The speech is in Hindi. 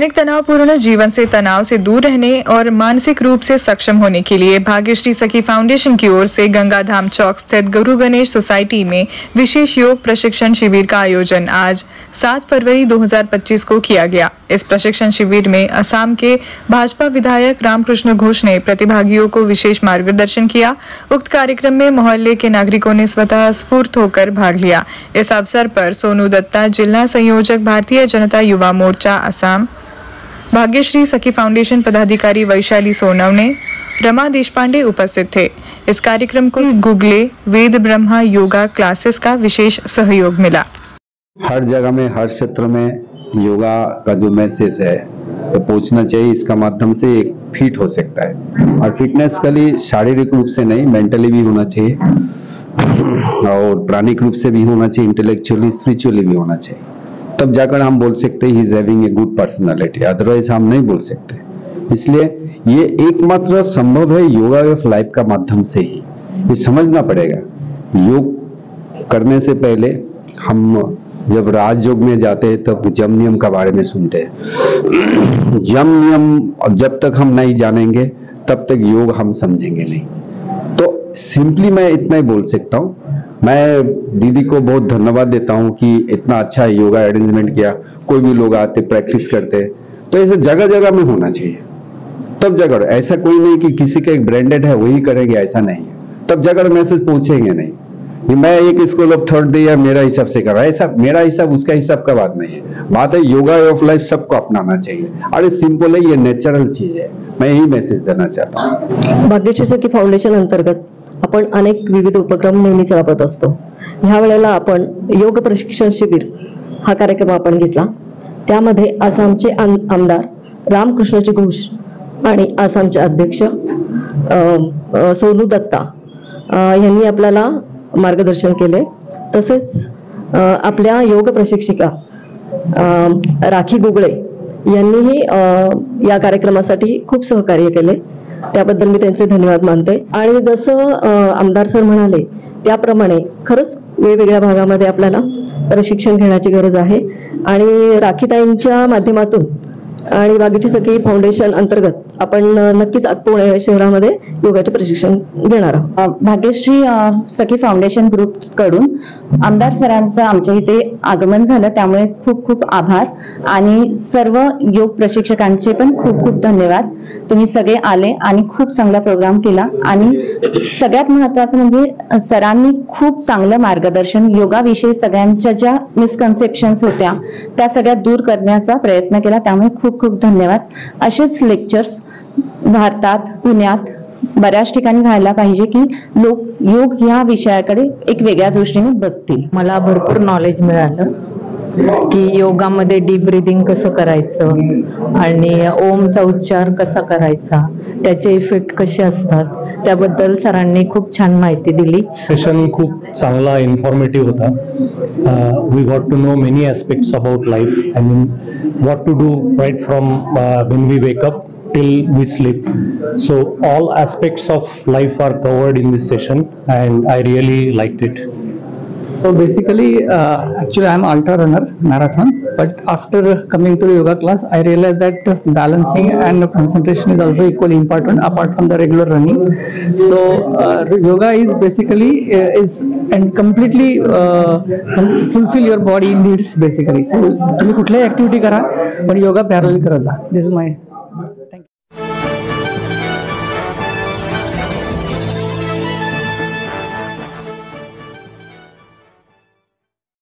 दैनिक तनावपूर्ण जीवन से तनाव से दूर रहने और मानसिक रूप से सक्षम होने के लिए भाग्यश्री सखी फाउंडेशन की ओर से गंगाधाम चौक स्थित गुरु गणेश सोसाइटी में विशेष योग प्रशिक्षण शिविर का आयोजन आज 7 फरवरी 2025 को किया गया। इस प्रशिक्षण शिविर में असम के भाजपा विधायक रामकृष्ण घोष ने प्रतिभागियों को विशेष मार्गदर्शन किया। उक्त कार्यक्रम में मोहल्ले के नागरिकों ने स्वतः स्फूर्त होकर भाग लिया। इस अवसर पर सोनू दत्ता, जिला संयोजक, भारतीय जनता युवा मोर्चा असम, भाग्यश्री सखी फाउंडेशन पदाधिकारी वैशाली सोनवने, रमा देशपांडे उपस्थित थे। इस कार्यक्रम को गूगले वेद ब्रह्मा योगा क्लासेस का विशेष सहयोग मिला। हर जगह में, हर क्षेत्र में योगा का जो मैसेज है वो पहुंचना चाहिए। इसका माध्यम से एक फिट हो सकता है और फिटनेस खाली शारीरिक रूप से नहीं, मेंटली भी होना चाहिए और प्राणिक रूप से भी होना चाहिए, इंटेलेक्चुअली, स्पिरिचुअली भी होना चाहिए। तब जाकर हम बोल सकते हैं he is having a good personality, otherwise हम नहीं बोल सकते। इसलिए ये एकमात्र संभव है योगा ऑफ लाइफ का माध्यम से ही। ये समझना पड़ेगा, योग करने से पहले हम जब राजयोग में जाते हैं तब यम नियम का बारे में सुनते हैं। यम नियम जब तक हम नहीं जानेंगे तब तक योग हम समझेंगे नहीं। तो सिंपली मैं इतना ही बोल सकता हूँ। मैं दीदी को बहुत धन्यवाद देता हूँ कि इतना अच्छा योगा अरेंजमेंट किया। कोई भी लोग आते, प्रैक्टिस करते, तो ऐसे जगह जगह में होना चाहिए। तब जगह ऐसा कोई नहीं कि किसी का एक ब्रांडेड है वही करेंगे, ऐसा नहीं है। तब जगह मैसेज पहुंचेंगे नहीं कि मैं एक स्कूल ऑफ थर्ड डे या मेरा हिसाब से कर रहा है। ऐसा मेरा हिसाब उसका हिसाब का बात नहीं है। बात है योगा ऑफ लाइफ सबको अपनाना चाहिए। अरे सिंपल है, ये नेचुरल चीज है। मैं यही मैसेज देना चाहता हूँ। भाग्यश्री सखी फाउंडेशन अंतर्गत आपण अनेक विविध उपक्रम नेहमीच राबवत असतो। ह्या वेळेला आपण योग प्रशिक्षण शिबिर हा कार्यक्रम आपण घेतला। त्यामध्ये आसामचे आमदार रामकृष्णजी घोष आणि आसामचे अध्यक्ष सोनू दत्ता यांनी आपल्याला मार्गदर्शन केले। तसेच आपल्या योग प्रशिक्षिका राखी गुगळे यांनीही या कार्यक्रमासाठी खूप सहकार्य केले। त्याबद्दल मी त्यांचे धन्यवाद मानते। आणि जसं आमदार सर म्हणाले त्याप्रमाणे खरंच वेगवेगळ्या भागामध्ये आपल्याला प्रशिक्षण घेण्याची गरज आहे आणि राखीताईंच्या माध्यमातून आणि भाग्यश्री सखी फाउंडेशन अंतर्गत आपण नक्कीच पुणे शहरामध्ये योगाचे प्रशिक्षण घेणार आहोत। भाग्यश्री सखी फाउंडेशन ग्रुप कडून आमदार सरांचं आमच्या इथे आगमन झालं, त्यामुळे खूप खूप आभार आणि सर्व योग प्रशिक्षकांचे पण खूप खूप धन्यवाद। तुम्ही सगळे आले आणि खूप चांगला प्रोग्राम केला आणि सगळ्यात महत्त्वाचं म्हणजे सरांनी खूप चांगलं मार्गदर्शन योगाविषयी सगळ्यांच्या ज्या मिसकन्सेप्शन्स होत्या त्या सगळ्या दूर करण्याचा प्रयत्न केला, त्यामुळे खूप खूप धन्यवाद। असेच लेक्चर्स भारतात, पुण्यात बऱ्याच ठिकाणी व्हायला पाहिजे की लोक योग ह्या विषयाकडे एक वेगळ्या दृष्टीने बघतील। मला भरपूर नॉलेज मिळालं की योगामध्ये डीप ब्रीदिंग कसं करायचं आणि ओमचा उच्चार कसा करायचा, त्याचे इफेक्ट कसे असतात, त्याबद्दल सरांनी खूप छान माहिती दिली। सेशन खूप चांगला इन्फॉर्मेटिव्ह होता। We got to know many aspects about life, I mean what to do right from when we wake up till we sleep. So all aspects of life are covered in this session and I really liked it. So basically actually I am ultra runner, marathon, but after coming to the yoga class I realized that balancing and concentration is also equally important apart from the regular running. So yoga is basically is and completely fulfill your body needs basically. So तुम्ही कुठल्याही ऍक्टिव्हिटी करा पण योगा पॅरलल करत जा. This is my